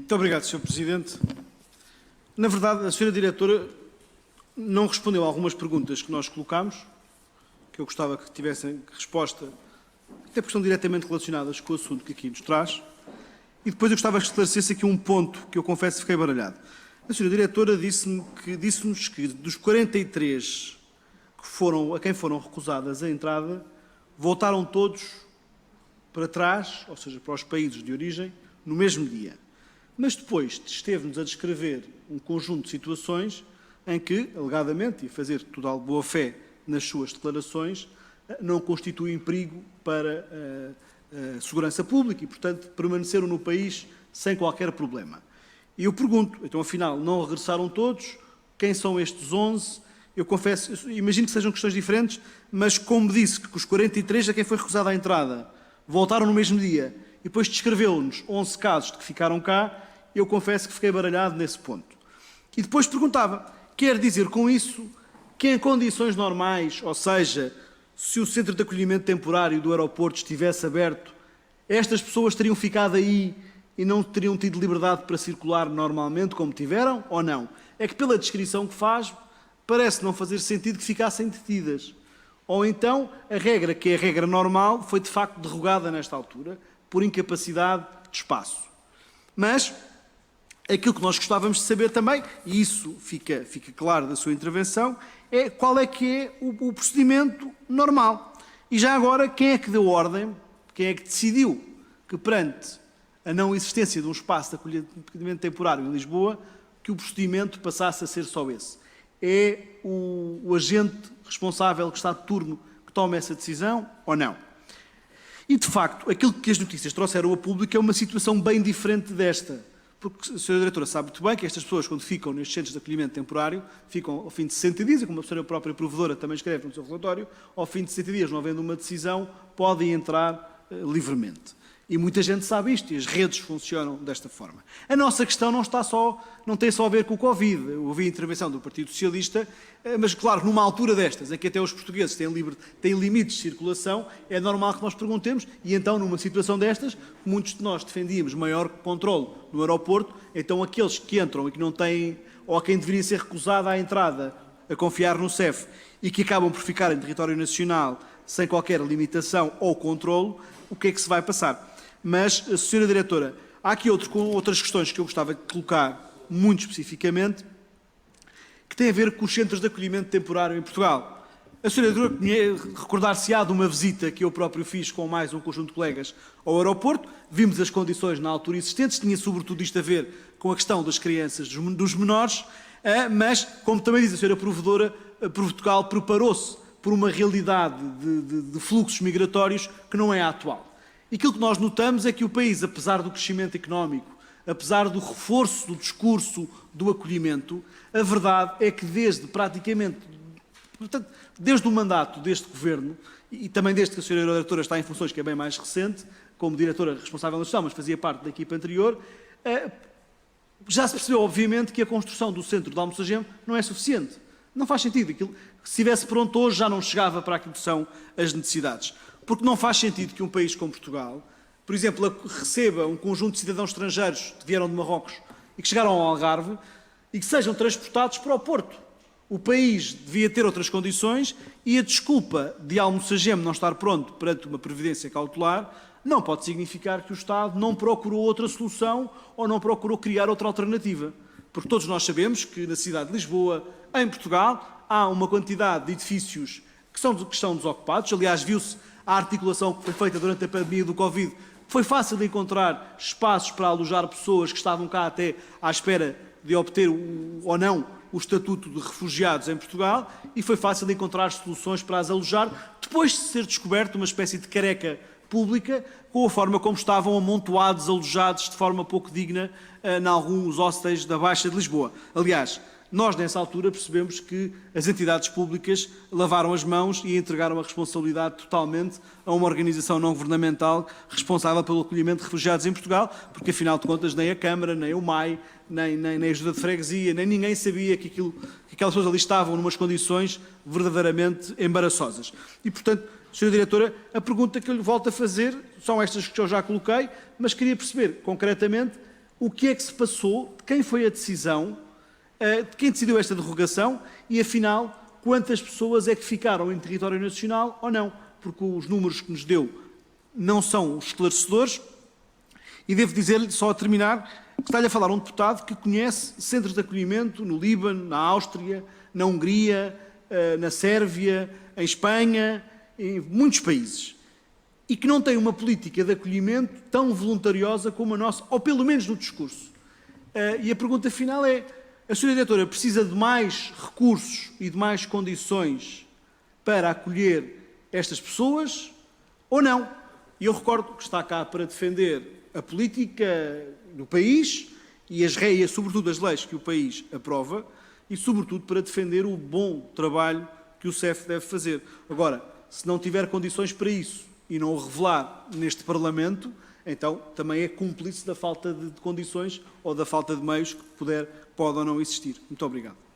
Muito obrigado, Sr. Presidente. Na verdade, a Sra. Diretora não respondeu a algumas perguntas que nós colocámos, que eu gostava que tivessem resposta, até porque estão diretamente relacionadas com o assunto que aqui nos traz. E depois eu gostava que esclarecesse aqui um ponto que eu confesso que fiquei baralhado. A Sra. Diretora disse-nos que dos 43 a quem foram recusadas a entrada, voltaram todos para trás, ou seja, para os países de origem, no mesmo dia. Mas depois esteve-nos a descrever um conjunto de situações em que, alegadamente, e a fazer total boa-fé nas suas declarações, não constituem perigo para a segurança pública e, portanto, permaneceram no país sem qualquer problema. E eu pergunto, então, afinal, não regressaram todos? Quem são estes 11? Eu confesso, imagino que sejam questões diferentes, mas como disse que os 43 a quem foi recusada a entrada voltaram no mesmo dia e depois descreveu-nos 11 casos de que ficaram cá, eu confesso que fiquei baralhado nesse ponto. E depois perguntava, quer dizer com isso que em condições normais, ou seja, se o centro de acolhimento temporário do aeroporto estivesse aberto, estas pessoas teriam ficado aí e não teriam tido liberdade para circular normalmente, como tiveram, ou não? É que pela descrição que faz, parece não fazer sentido que ficassem detidas. Ou então, a regra, que é a regra normal, foi de facto derrogada nesta altura, por incapacidade de espaço. Mas aquilo que nós gostávamos de saber também, e isso fica claro da sua intervenção, é qual é que é o procedimento normal. E já agora, quem é que deu ordem, quem é que decidiu que perante a não existência de um espaço de acolhimento temporário em Lisboa, que o procedimento passasse a ser só esse? É o agente responsável que está de turno que toma essa decisão ou não? E, de facto, aquilo que as notícias trouxeram a público é uma situação bem diferente desta. Porque a Sra. Diretora sabe muito bem que estas pessoas, quando ficam nestes centros de acolhimento temporário, ficam ao fim de 60 dias, e como a senhora própria provedora também escreve no seu relatório, ao fim de 60 dias, não havendo uma decisão, podem entrar livremente. E muita gente sabe isto, e as redes funcionam desta forma. A nossa questão não tem só a ver com o Covid. Eu ouvi a intervenção do Partido Socialista, mas, claro, numa altura destas, em que até os portugueses têm limites de circulação, é normal que nós perguntemos, e então, numa situação destas, muitos de nós defendíamos maior controle no aeroporto, então aqueles que entram e que não têm, ou a quem deveria ser recusada a entrada, a confiar no CEF, e que acabam por ficar em território nacional sem qualquer limitação ou controlo, o que é que se vai passar? Mas, Sra. Diretora, há aqui outras questões que eu gostava de colocar muito especificamente, que têm a ver com os centros de acolhimento temporário em Portugal. A Sra. Diretora recordar-se-á de uma visita que eu próprio fiz com mais um conjunto de colegas ao aeroporto, vimos as condições na altura existentes, tinha sobretudo isto a ver com a questão das crianças, dos menores, mas, como também diz a Sra. Provedora, Portugal preparou-se por uma realidade de fluxos migratórios que não é a atual. E aquilo que nós notamos é que o país, apesar do crescimento económico, apesar do reforço do discurso do acolhimento, a verdade é que desde o mandato deste Governo, e também desde que a Sra. Diretora está em funções, que é bem mais recente, como diretora responsável na gestão, mas fazia parte da equipa anterior, já se percebeu, obviamente, que a construção do centro de Almoçagem não é suficiente. Não faz sentido. Se estivesse pronto hoje, já não chegava para aquilo que são as necessidades. Porque não faz sentido que um país como Portugal, por exemplo, receba um conjunto de cidadãos estrangeiros que vieram de Marrocos e que chegaram ao Algarve e que sejam transportados para o Porto. O país devia ter outras condições e a desculpa de Almoçagem não estar pronto perante uma previdência cautelar não pode significar que o Estado não procurou outra solução ou não procurou criar outra alternativa. Porque todos nós sabemos que na cidade de Lisboa, em Portugal, há uma quantidade de edifícios que estão desocupados. Aliás, viu-se a articulação que foi feita durante a pandemia do Covid. Foi fácil de encontrar espaços para alojar pessoas que estavam cá até à espera de obter ou não o estatuto de refugiados em Portugal, e foi fácil de encontrar soluções para as alojar, depois de ser descoberto uma espécie de careca pública com a forma como estavam amontoados, alojados de forma pouco digna em alguns hostels da Baixa de Lisboa. Aliás, nós, nessa altura, percebemos que as entidades públicas lavaram as mãos e entregaram a responsabilidade totalmente a uma organização não governamental responsável pelo acolhimento de refugiados em Portugal, porque, afinal de contas, nem a Câmara, nem o MAI, nem a Ajuda de Freguesia, nem ninguém sabia que aquelas pessoas ali estavam numas condições verdadeiramente embaraçosas. E, portanto, Sra. Diretora, a pergunta que eu lhe volto a fazer são estas que eu já coloquei, mas queria perceber, concretamente, o que é que se passou, de quem foi a decisão, de quem decidiu esta derrogação e, afinal, quantas pessoas é que ficaram em território nacional ou não, porque os números que nos deu não são esclarecedores. E devo dizer-lhe, só a terminar, que está-lhe a falar um deputado que conhece centros de acolhimento no Líbano, na Áustria, na Hungria, na Sérvia, em Espanha, em muitos países, e que não tem uma política de acolhimento tão voluntariosa como a nossa, ou pelo menos no discurso. E a pergunta final é: a Sra. Diretora precisa de mais recursos e de mais condições para acolher estas pessoas ou não? E eu recordo que está cá para defender a política do país e as regras, sobretudo as leis que o país aprova, e sobretudo para defender o bom trabalho que o CEF deve fazer. Agora, se não tiver condições para isso e não o revelar neste Parlamento, então também é cúmplice da falta de condições ou da falta de meios que pode ou não existir. Muito obrigado.